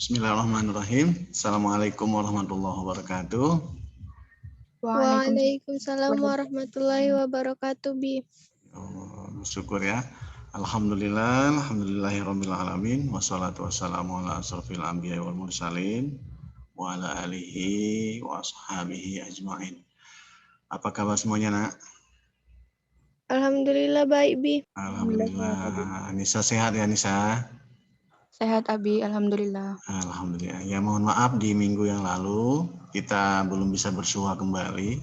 Bismillahirrahmanirrahim. Assalamualaikum warahmatullahi wabarakatuh. Waalaikumsalam warahmatullahi wabarakatuh, Bi. Syukur ya. Alhamdulillahirabbil alamin. Wassalatu wassalamu ala asrofil anbiya'i wal mursalin wa ala alihi wa ashabihi ajmain. Apa kabar semuanya, Nak? Alhamdulillah baik, Bi. Alhamdulillah. Anissa sehat ya, Anissa? Sehat, Abi. Alhamdulillah. Alhamdulillah. Ya, mohon maaf di minggu yang lalu kita belum bisa bersua kembali.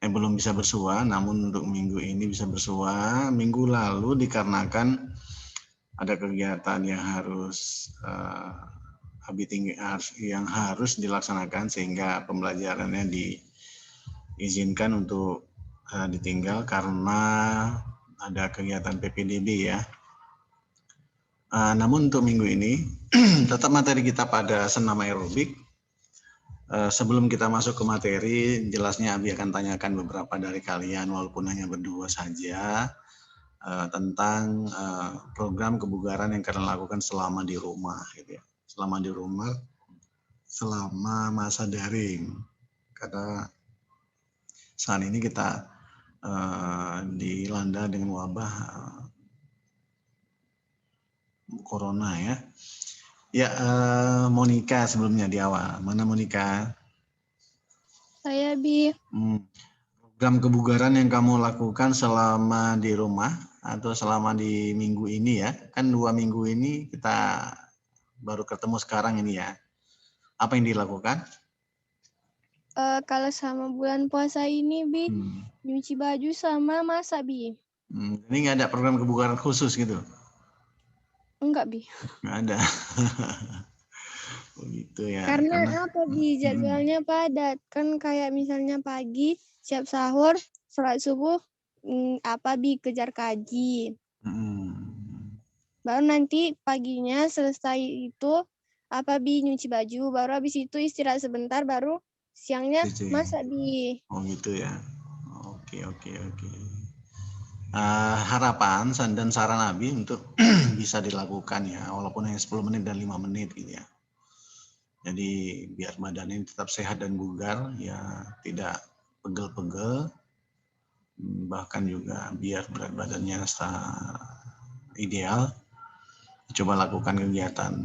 Belum bisa bersua, namun untuk minggu ini bisa bersua. Minggu lalu dikarenakan ada kegiatan yang harus dilaksanakan sehingga pembelajarannya diizinkan untuk ditinggal karena ada kegiatan PPDB ya. Namun untuk minggu ini tetap materi kita pada senam aerobik. Sebelum kita masuk ke materi, jelasnya Abi akan tanyakan beberapa dari kalian walaupun hanya berdua saja tentang program kebugaran yang kalian lakukan selama di rumah, gitu ya. Selama masa daring. Karena saat ini kita dilanda dengan wabah corona ya. Ya, Monica sebelumnya di awal. Mana Monica? Saya, Bi. Program kebugaran yang kamu lakukan selama di rumah atau selama di minggu ini ya. Kan 2 minggu ini kita baru ketemu sekarang ini ya. Apa yang dilakukan? Kalau sama bulan puasa ini, Bi, nyuci baju sama masak, Bi. Ini nggak ada program kebugaran khusus gitu? Enggak, Bi. Nggak ada. Begitu ya. Karena apa, Bi? Jadwalnya padat. Kan kayak misalnya pagi, siap sahur, sholat subuh, Bi, kejar kaji. Baru nanti paginya selesai itu, Bi, nyuci baju. Baru habis itu istirahat sebentar, baru siangnya masak, Bi. Oh gitu ya. Oke. Harapan dan saran Abi untuk bisa dilakukan ya, walaupun hanya 10 menit dan 5 menit gitu ya. Jadi biar badan ini tetap sehat dan bugar, ya tidak pegel-pegel, bahkan juga biar berat badannya ideal. Coba lakukan kegiatan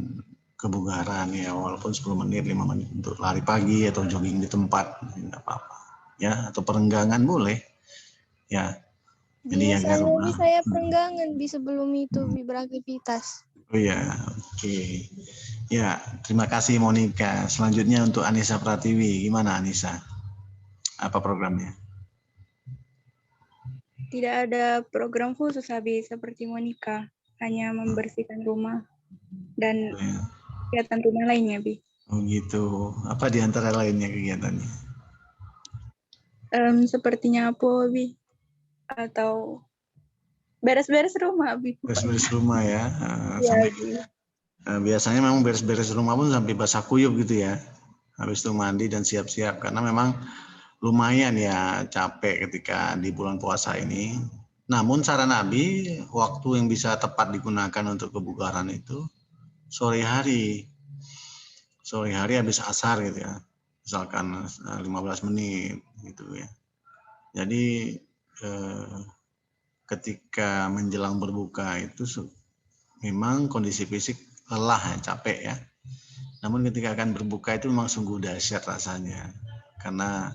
kebugaran ya, walaupun 10 menit, 5 menit untuk lari pagi atau jogging di tempat, tidak apa-apa. Ya, atau perenggangan boleh. Ya. Jadi biasanya saya perenggangan Bi sebelum itu Bi beraktivitas. Oh ya, oke. Ya, terima kasih Monica. Selanjutnya untuk Anissa Pratiwi, gimana Anissa? Apa programnya? Tidak ada program khusus, Abi, seperti Monica. Hanya membersihkan rumah dan kegiatan rumah lainnya, Bi. Oh gitu. Apa di antara lainnya kegiatannya? Seperti nyapu, Bi. Atau beres-beres rumah, Bi. Beres-beres rumah ya. Biasanya memang beres-beres rumah pun sampai basah kuyup gitu ya. Habis itu mandi dan siap-siap. Karena memang lumayan ya capek ketika di bulan puasa ini. Namun saran Nabi, waktu yang bisa tepat digunakan untuk kebugaran itu sore hari. Sore hari habis asar gitu ya. Misalkan 15 menit gitu ya. Jadi ketika menjelang berbuka itu memang kondisi fisik lelah ya, capek ya. Namun ketika akan berbuka itu memang sungguh dahsyat rasanya. Karena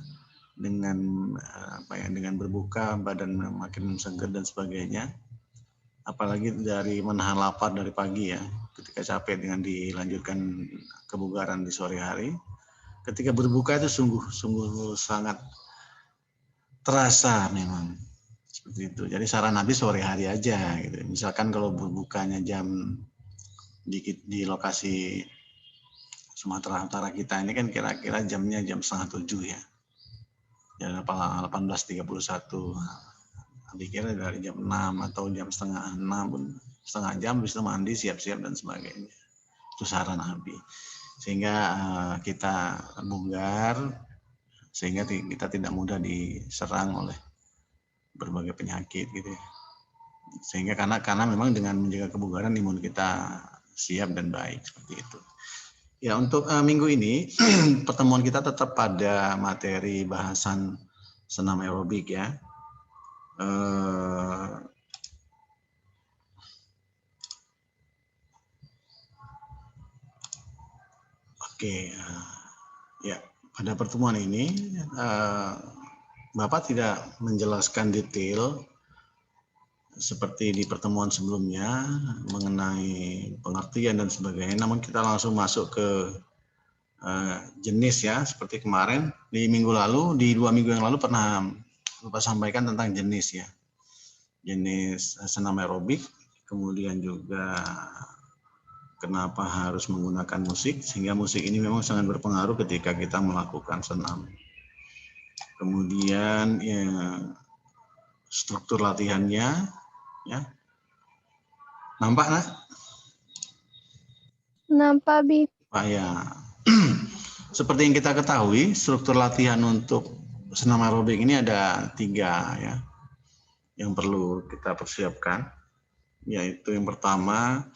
dengan berbuka badan makin segar dan sebagainya. Apalagi dari menahan lapar dari pagi ya. Ketika capek dengan dilanjutkan kebugaran di sore hari. Ketika berbuka itu sungguh sangat terasa memang. Seperti itu. Jadi saran Nabi sore hari aja gitu. Misalkan kalau berbukanya di lokasi Sumatera Utara kita ini kan kira-kira jamnya jam 6:30 ya. Jam 18.31. Nabi kira dari jam 6 atau jam setengah jam bisa mandi siap-siap dan sebagainya. Itu saran Nabi. Sehingga kita bugar, sehingga kita tidak mudah diserang oleh berbagai penyakit gitu ya. Sehingga karena memang dengan menjaga kebugaran imun kita siap dan baik seperti itu. Ya, untuk minggu ini pertemuan kita tetap pada materi bahasan senam aerobik ya. Oke, ya pada pertemuan ini Bapak tidak menjelaskan detail seperti di pertemuan sebelumnya mengenai pengertian dan sebagainya, namun kita langsung masuk ke jenis ya, seperti kemarin di minggu lalu, di 2 minggu yang lalu pernah Bapak sampaikan tentang jenis ya, jenis senam aerobik, kemudian juga kenapa harus menggunakan musik, sehingga musik ini memang sangat berpengaruh ketika kita melakukan senam. Kemudian ya, struktur latihannya, ya, nampak nak? Nampak, Bi. Pak ya. Seperti yang kita ketahui, struktur latihan untuk senam aerobik ini ada 3 ya, yang perlu kita persiapkan, yaitu yang pertama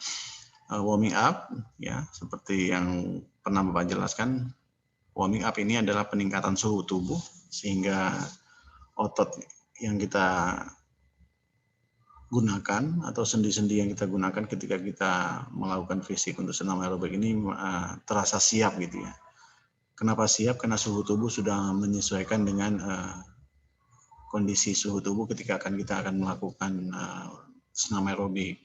warming up ya, seperti yang pernah Bapak jelaskan. Warming up ini adalah peningkatan suhu tubuh sehingga otot yang kita gunakan atau sendi-sendi yang kita gunakan ketika kita melakukan fisik untuk senam aerobik ini terasa siap gitu ya. Kenapa siap? Karena suhu tubuh sudah menyesuaikan dengan kondisi suhu tubuh ketika kita akan melakukan senam aerobik.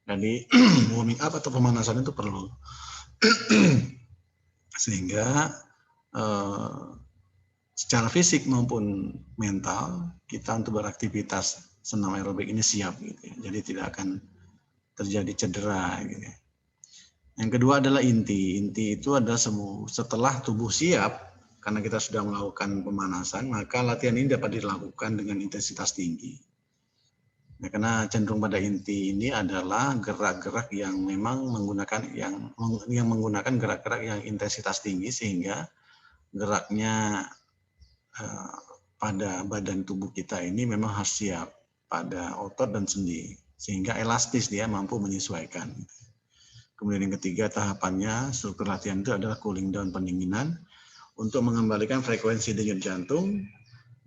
Jadi warming up atau pemanasan itu perlu. Sehingga secara fisik maupun mental kita untuk beraktivitas senam aerobik ini siap gitu ya. Jadi tidak akan terjadi cedera gitu ya. Yang kedua adalah inti. Inti itu adalah setelah tubuh siap karena kita sudah melakukan pemanasan, maka latihan ini dapat dilakukan dengan intensitas tinggi. Nah, karena cenderung pada inti ini adalah gerak-gerak yang memang menggunakan yang menggunakan gerak-gerak yang intensitas tinggi sehingga geraknya pada badan tubuh kita ini memang harus siap pada otot dan sendi sehingga elastis, dia mampu menyesuaikan. Kemudian yang ketiga tahapannya struktur latihan itu adalah cooling down, pendinginan untuk mengembalikan frekuensi denyut jantung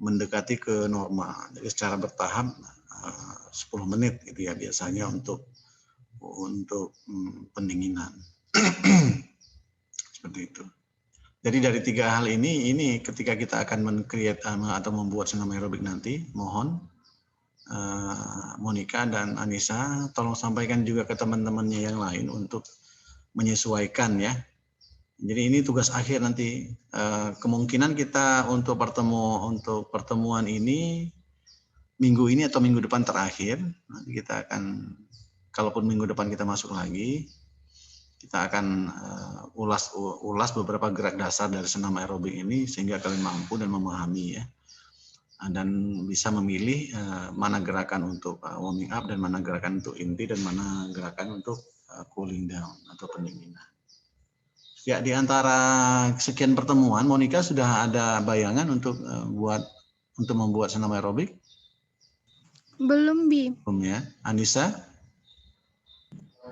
mendekati ke normal. Jadi secara bertahap 10 menit gitu ya biasanya untuk pendinginan. Seperti itu. Jadi dari 3 hal ini ketika kita akan men-create atau membuat senam aerobik nanti, mohon Monica dan Anissa tolong sampaikan juga ke teman-temannya yang lain untuk menyesuaikan ya. Jadi ini tugas akhir nanti. Kemungkinan kita untuk pertemuan ini minggu ini atau minggu depan terakhir. Nanti kita akan, kalaupun minggu depan kita masuk lagi, kita akan ulas beberapa gerak dasar dari senam aerobik ini sehingga kalian mampu dan memahami ya. Dan bisa memilih mana gerakan untuk warming up dan mana gerakan untuk inti dan mana gerakan untuk cooling down atau pendinginan. Ya, di antara sekian pertemuan, Monica sudah ada bayangan untuk membuat senam aerobik? Belum, Bi. Belum ya. Anissa?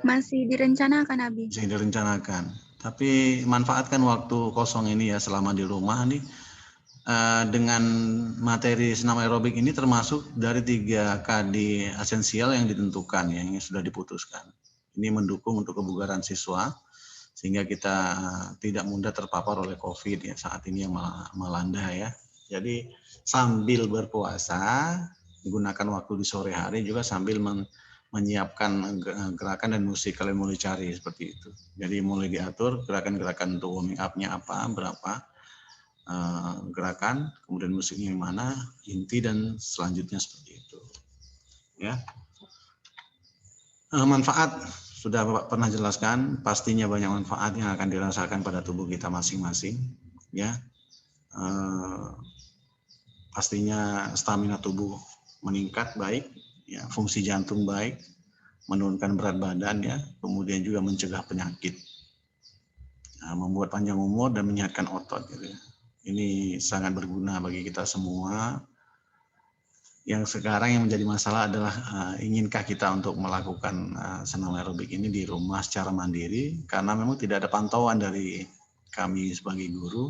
Masih direncanakan, Abi. Masih direncanakan. Tapi manfaatkan waktu kosong ini ya selama di rumah nih. Dengan materi senam aerobik ini termasuk dari 3 KD esensial yang ditentukan ya, yang sudah diputuskan. Ini mendukung untuk kebugaran siswa sehingga kita tidak mudah terpapar oleh COVID ya saat ini yang melanda ya. Jadi sambil berpuasa menggunakan waktu di sore hari juga sambil menyiapkan gerakan dan musik kalian mulai cari seperti itu. Jadi mulai diatur gerakan-gerakan untuk warming up-nya apa, berapa gerakan, kemudian musiknya yang mana, inti dan selanjutnya seperti itu. Ya. Manfaat sudah Bapak pernah jelaskan, pastinya banyak manfaat yang akan dirasakan pada tubuh kita masing-masing. Ya. Pastinya stamina tubuh meningkat baik, ya, fungsi jantung baik, menurunkan berat badan ya, kemudian juga mencegah penyakit, membuat panjang umur dan menyehatkan otot gitu ya. Ini sangat berguna bagi kita semua Yang sekarang yang menjadi masalah adalah inginkah kita untuk melakukan senam aerobik ini di rumah secara mandiri, karena memang tidak ada pantauan dari kami sebagai guru.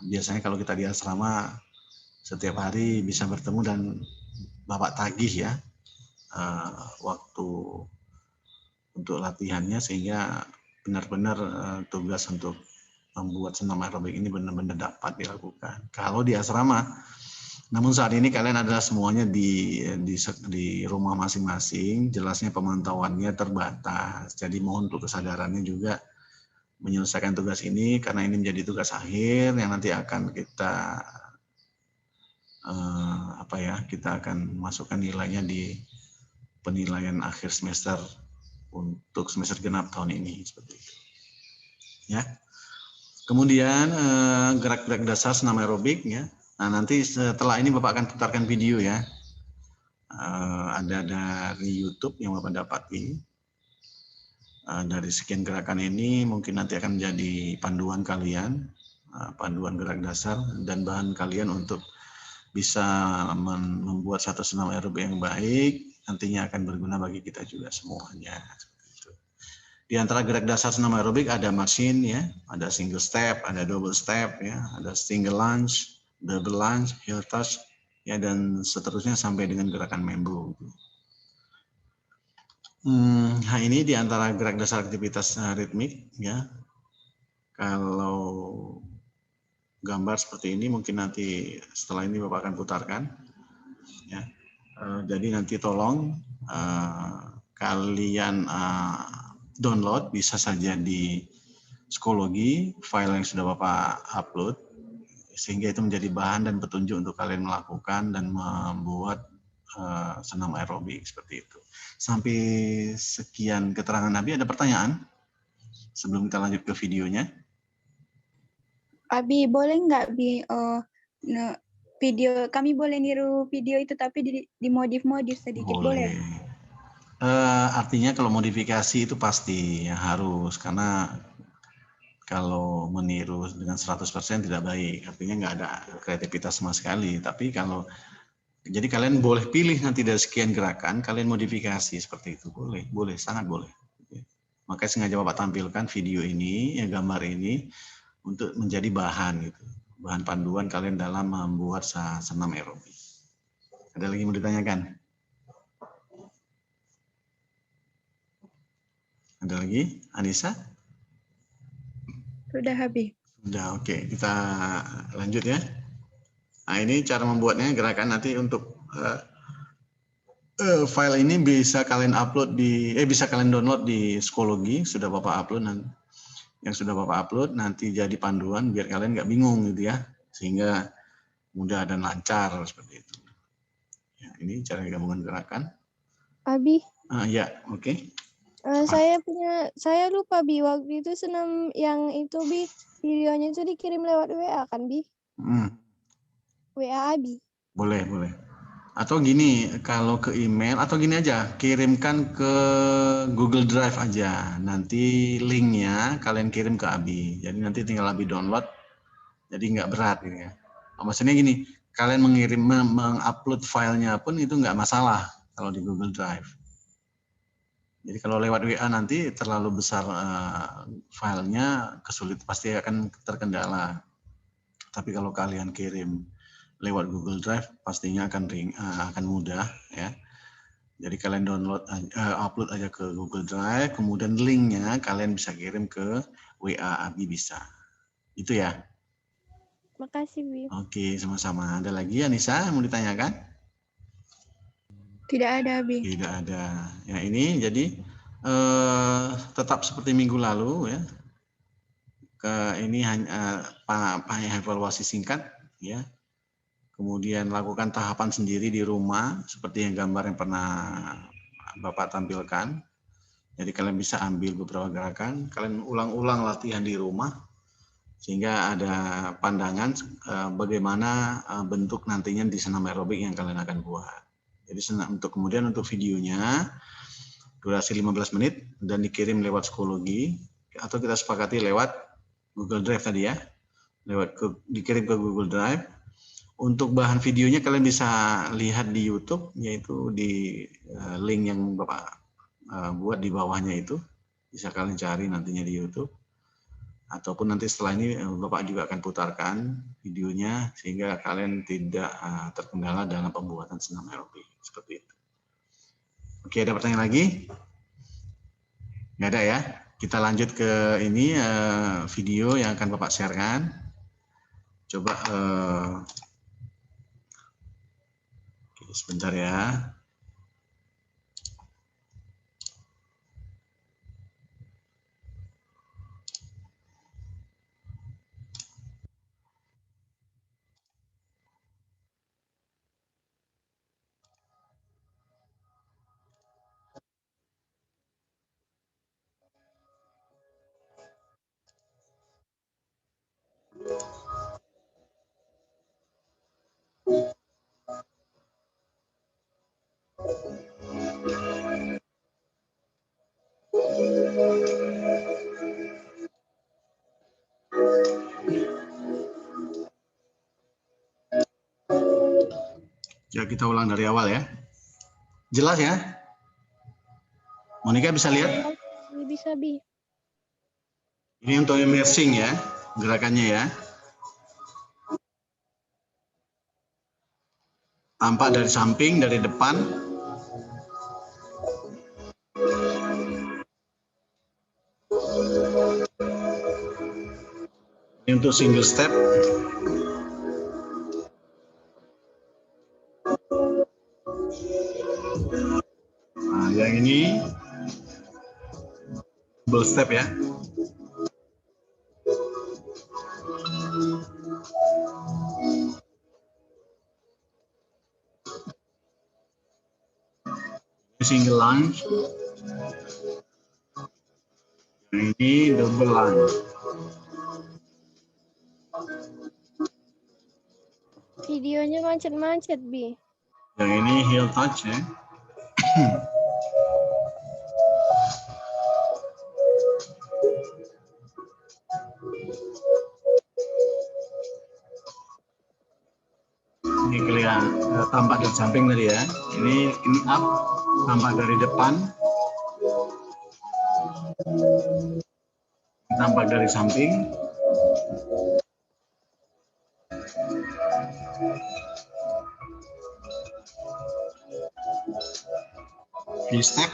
Biasanya kalau kita di asrama setiap hari bisa bertemu dan Bapak tagih ya waktu untuk latihannya, sehingga benar-benar tugas untuk membuat senam aerobik ini benar-benar dapat dilakukan. Kalau di asrama, namun saat ini kalian adalah semuanya di rumah masing-masing, jelasnya pemantauannya terbatas. Jadi mohon untuk kesadarannya juga menyelesaikan tugas ini, karena ini menjadi tugas akhir yang nanti akan kita kita akan masukkan nilainya di penilaian akhir semester untuk semester genap tahun ini, seperti itu. Ya. Kemudian gerak-gerak dasar senam aerobik ya. Nah, nanti setelah ini Bapak akan putarkan video ya. Ada dari YouTube yang Bapak dapati. Dari sekian gerakan ini mungkin nanti akan menjadi panduan kalian, panduan gerak dasar dan bahan kalian untuk bisa membuat satu senam aerobik yang baik, nantinya akan berguna bagi kita juga semuanya. Di antara gerak dasar senam aerobik ada machine ya, ada single step, ada double step ya, ada single lunge, double lunge, heel touch ya, dan seterusnya sampai dengan gerakan membu. Nah ini di antara gerak dasar aktivitas ritmik ya. Kalau gambar seperti ini mungkin nanti setelah ini Bapak akan putarkan ya. Jadi nanti tolong kalian download, bisa saja di Psikologi, file yang sudah Bapak upload, sehingga itu menjadi bahan dan petunjuk untuk kalian melakukan dan membuat senam aerobik seperti itu. Sampai sekian keterangan Abi, ada pertanyaan sebelum kita lanjut ke videonya? Abi, boleh nggak Bi, video kami boleh niru video itu tapi dimodif sedikit, boleh? Artinya kalau modifikasi itu pasti ya harus, karena kalau meniru dengan 100% tidak baik, artinya nggak ada kreativitas sama sekali. Tapi kalau jadi kalian boleh pilih nanti dari sekian gerakan, kalian modifikasi seperti itu, boleh, sangat boleh. Makanya sengaja Bapak tampilkan video ini, ya gambar ini, untuk menjadi bahan gitu, bahan panduan kalian dalam membuat senam aerobik. Ada lagi mau ditanyakan? Ada lagi, Anissa? Sudah habis. Sudah, oke. Kita lanjut ya. Nah ini cara membuatnya, gerakan nanti untuk file ini bisa kalian upload bisa kalian download di Psikologi, sudah Bapak upload nanti. Yang sudah Bapak upload nanti jadi panduan biar kalian nggak bingung gitu ya, sehingga mudah dan lancar seperti itu. Ya, ini cara gabungan gerakan. Abi. Ya, oke. Saya lupa Bi, waktu itu senam yang itu Bi, videonya itu dikirim lewat WA kan Bi? WA Abi. Boleh. Atau gini, kalau ke email atau gini aja, kirimkan ke Google Drive aja. Nanti linknya kalian kirim ke Abi. Jadi nanti tinggal Abi download. Jadi nggak berat gitu ya. Maksudnya gini, kalian mengupload filenya pun itu nggak masalah kalau di Google Drive. Jadi kalau lewat WA nanti terlalu besar filenya, pasti akan terkendala. Tapi kalau kalian kirim lewat Google Drive pastinya akan mudah ya. Jadi kalian upload aja ke Google Drive, kemudian linknya kalian bisa kirim ke WA Abi bisa. Itu ya. Makasih Bi. Oke, sama-sama. Ada lagi Anissa yang mau ditanyakan? Tidak ada Abi. Tidak ada. Ya ini jadi tetap seperti minggu lalu ya. Ini hanya evaluasi singkat ya. Kemudian lakukan tahapan sendiri di rumah seperti yang gambar yang pernah Bapak tampilkan. Jadi kalian bisa ambil beberapa gerakan, kalian ulang-ulang latihan di rumah sehingga ada pandangan bagaimana bentuk nantinya di senam aerobik yang kalian akan buat. Jadi kemudian untuk videonya durasi 15 menit dan dikirim lewat Psikologi atau kita sepakati lewat Google Drive tadi ya. Dikirim ke Google Drive. Untuk bahan videonya kalian bisa lihat di YouTube, yaitu di link yang Bapak buat di bawahnya itu. Bisa kalian cari nantinya di YouTube. Ataupun nanti setelah ini Bapak juga akan putarkan videonya sehingga kalian tidak terkendala dalam pembuatan senam aerobik. Seperti itu. Oke, ada pertanyaan lagi? Nggak ada ya? Kita lanjut ke ini video yang akan Bapak sharekan. Coba sebentar ya. Ya, kita ulang dari awal ya. Jelas ya? Monica bisa lihat? Bisa, Bi. Ini untuk immersing ya, gerakannya ya. Tampak dari samping, dari depan. Ini untuk single step. Nah, yang ini double step ya. Single lunge. Ini double lunge. Videonya macet-macet, Bi. Yang ini heel touch ya. Ini kelihatan tampak dari samping tadi ya. Ini up, tampak dari depan. Tampak dari samping. Heel step.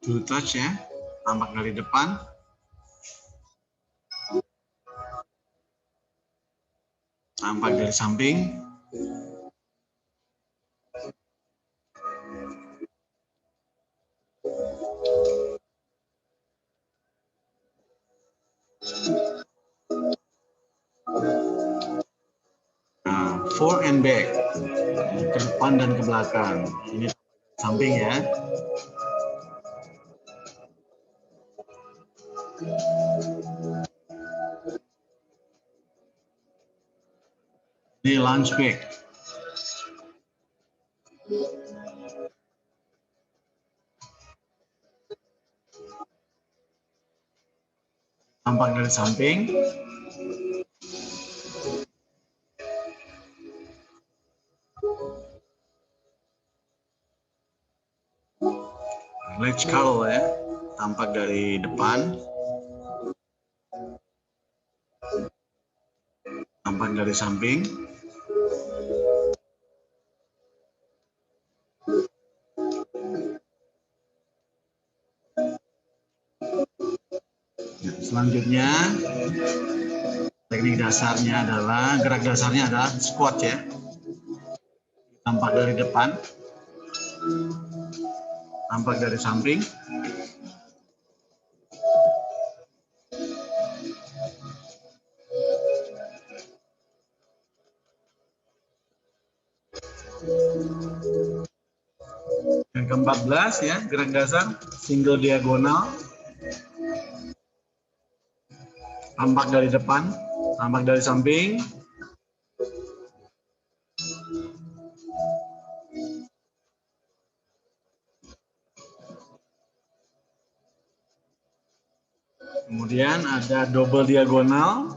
Two touch ya, tampak dari depan. Tampak dari samping. Nah, forward and back, ke depan dan ke belakang. Ini samping ya. Ini lunge back. Tampak dari samping. Ledge curl ya, tampak dari depan. Tampak dari samping. Selanjutnya, teknik dasarnya adalah, gerak dasarnya adalah squat ya. Tampak dari depan. Tampak dari samping. Yang ke-14 ya, gerak dasar single diagonal. Tampak dari depan, tampak dari samping. Kemudian ada double diagonal.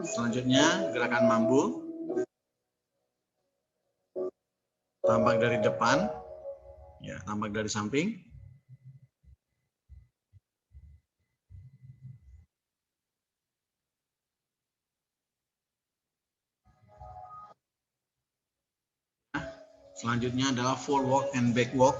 Selanjutnya gerakan mambu. Tambak dari depan, ya, tambak dari samping. Selanjutnya adalah forward walk and back walk.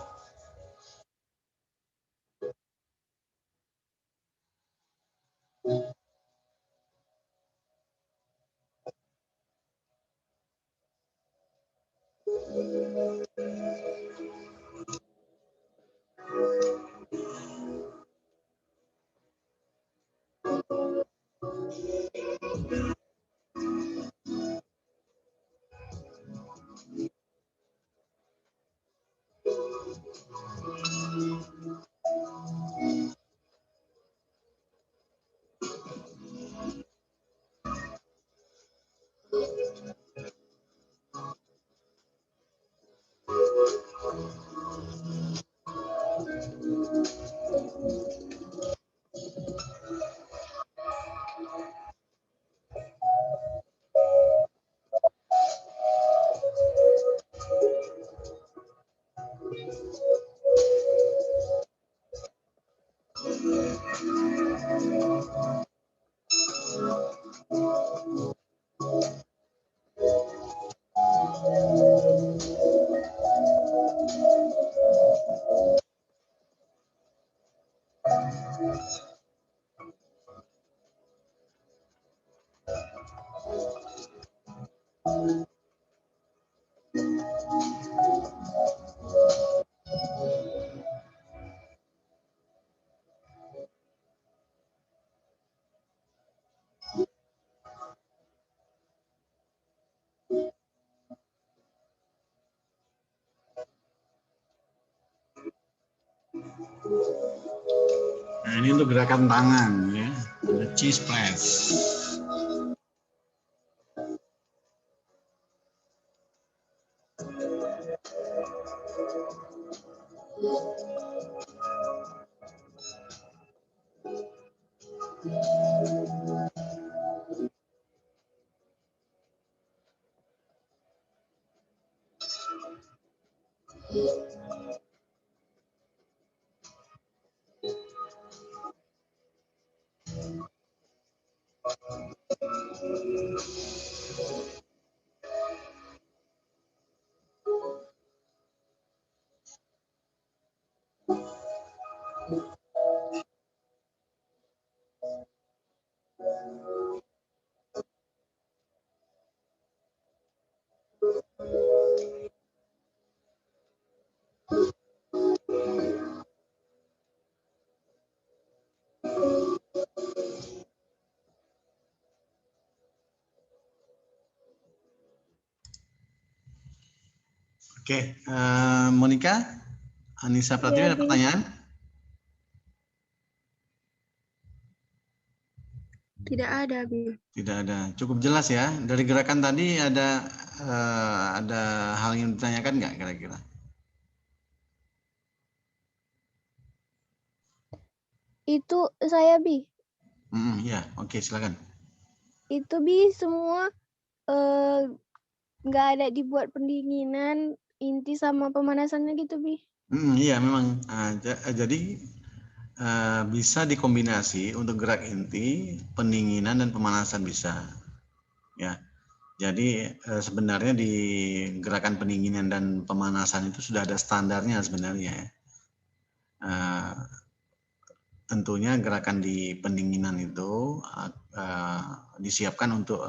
Nah, ini untuk gerakan tangan, ya, ada cheese press. Oke, Monica, Anissa Pratiwi, ada pertanyaan? Tidak ada, Bi. Tidak ada, cukup jelas ya. Dari gerakan tadi ada hal yang ditanyakan nggak kira-kira? Itu saya, Bi. Ya, oke, silakan. Itu, Bi, semua nggak ada dibuat pendinginan, inti sama pemanasannya gitu, Bi. Iya, memang. Jadi bisa dikombinasi untuk gerak inti, pendinginan dan pemanasan bisa. Ya, jadi sebenarnya di gerakan pendinginan dan pemanasan itu sudah ada standarnya sebenarnya. Tentunya gerakan di pendinginan itu disiapkan untuk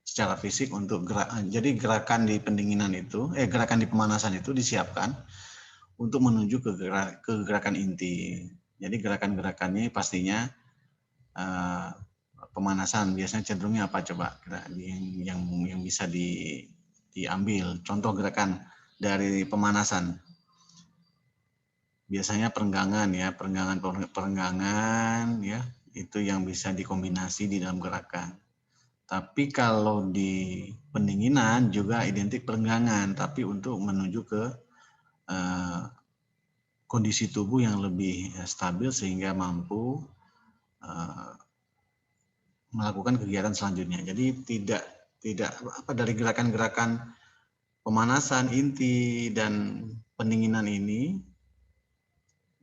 secara fisik untuk jadi gerakan di pendinginan itu, gerakan di pemanasan itu disiapkan untuk menuju ke gerakan inti. Jadi gerakan-gerakannya pastinya pemanasan. Biasanya cenderungnya apa coba yang bisa diambil contoh gerakan dari pemanasan. Biasanya perenggangan ya, perenggangan ya, itu yang bisa dikombinasi di dalam gerakan. Tapi kalau di pendinginan juga identik perenggangan, tapi untuk menuju ke kondisi tubuh yang lebih stabil sehingga mampu melakukan kegiatan selanjutnya. Jadi tidak dari gerakan-gerakan pemanasan inti dan pendinginan ini,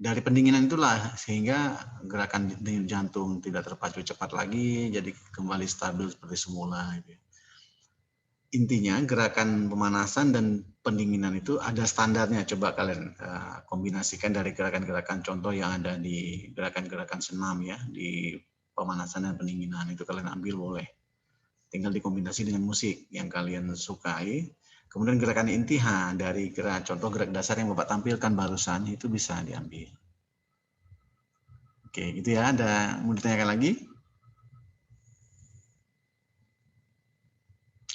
dari pendinginan itulah sehingga gerakan jantung tidak terpacu cepat lagi, jadi kembali stabil seperti semula. Intinya gerakan pemanasan dan pendinginan itu ada standarnya. Coba kalian kombinasikan dari gerakan-gerakan contoh yang ada di gerakan-gerakan senam ya, di pemanasan dan pendinginan itu kalian ambil boleh. Tinggal dikombinasi dengan musik yang kalian sukai. Kemudian gerakan inti dari contoh gerak dasar yang Bapak tampilkan barusan itu bisa diambil. Oke, gitu ya. Ada mau ditanyakan lagi?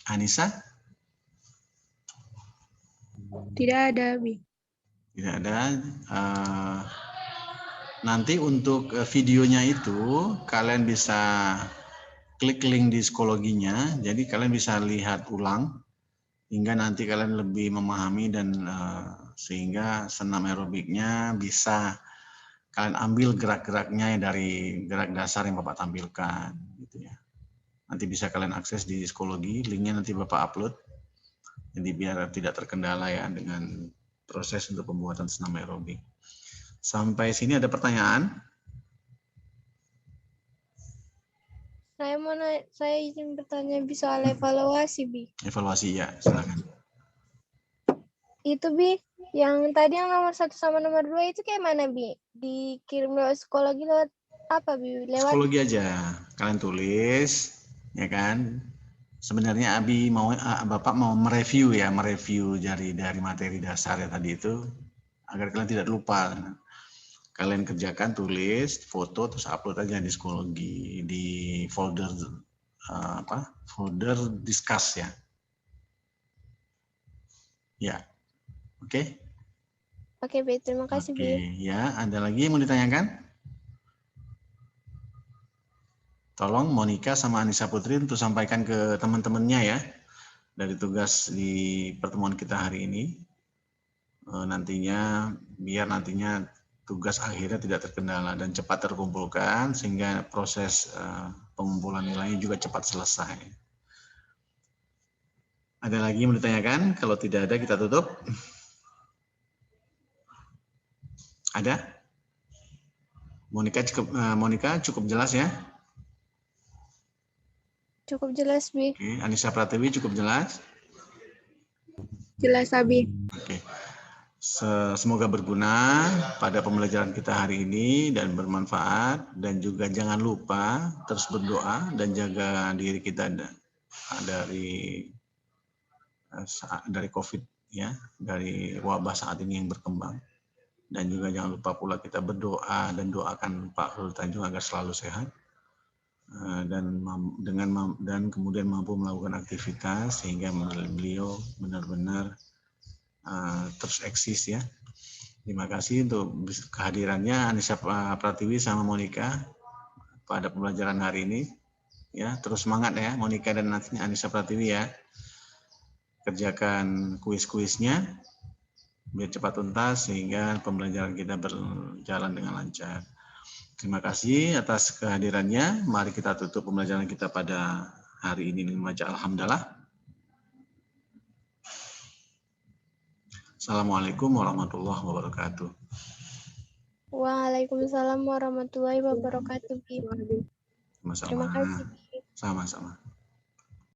Anissa? Tidak ada, Bi. Tidak ada. Nanti untuk videonya itu kalian bisa klik link di psikologinya. Jadi kalian bisa lihat ulang hingga nanti kalian lebih memahami dan sehingga senam aerobiknya bisa kalian ambil gerak-geraknya dari gerak dasar yang Bapak tampilkan gitu ya. Nanti bisa kalian akses di psikologi, linknya nanti Bapak upload. Jadi biar tidak terkendala ya dengan proses untuk pembuatan senam aerobik. Sampai sini ada pertanyaan? Saya izin bertanya soal evaluasi, Bi. Evaluasi ya, silakan. Itu, Bi, yang tadi yang nomor 1 sama nomor 2 itu kayak mana, Bi? Dikirim lewat psikologi lewat apa, Bi? Lewat psikologi aja. Kalian tulis, ya kan? Sebenarnya Bapak mau mereview dari materi dasar ya tadi itu agar kalian tidak lupa. Kalian kerjakan, tulis, foto, terus upload aja di psikologi di folder folder discuss ya. Ya, oke. Oke, Bi. Terima kasih, Bi. Oke, ya. Ada lagi yang mau ditanyakan? Tolong Monica sama Anissa Putri untuk sampaikan ke teman-temannya ya dari tugas di pertemuan kita hari ini. Biar nantinya tugas akhirnya tidak terkendala dan cepat terkumpulkan sehingga proses pengumpulan nilainya juga cepat selesai. Ada lagi yang mau ditanyakan? Kalau tidak ada kita tutup. Ada? Monica cukup jelas ya? Cukup jelas, Bi. Oke, Anissa Pratiwi cukup jelas? Jelas, Abi. Oke. Semoga berguna pada pembelajaran kita hari ini dan bermanfaat, dan juga jangan lupa terus berdoa dan jaga diri kita dari COVID ya, dari wabah saat ini yang berkembang. Dan juga jangan lupa pula kita berdoa dan doakan Pak Rul Tanjung agar selalu sehat dan kemudian mampu melakukan aktivitas sehingga beliau benar-benar terus eksis ya. Terima kasih untuk kehadirannya Anissa Pratiwi sama Monica pada pembelajaran hari ini. Ya, terus semangat ya Monica dan Anissa Pratiwi ya. Kerjakan kuis-kuisnya biar cepat tuntas sehingga pembelajaran kita berjalan dengan lancar. Terima kasih atas kehadirannya. Mari kita tutup pembelajaran kita pada hari ini dengan membaca Alhamdulillah. Assalamualaikum warahmatullahi wabarakatuh. Waalaikumsalam warahmatullahi wabarakatuh, Bi. Sama-sama. Terima kasih, Bi. Sama-sama.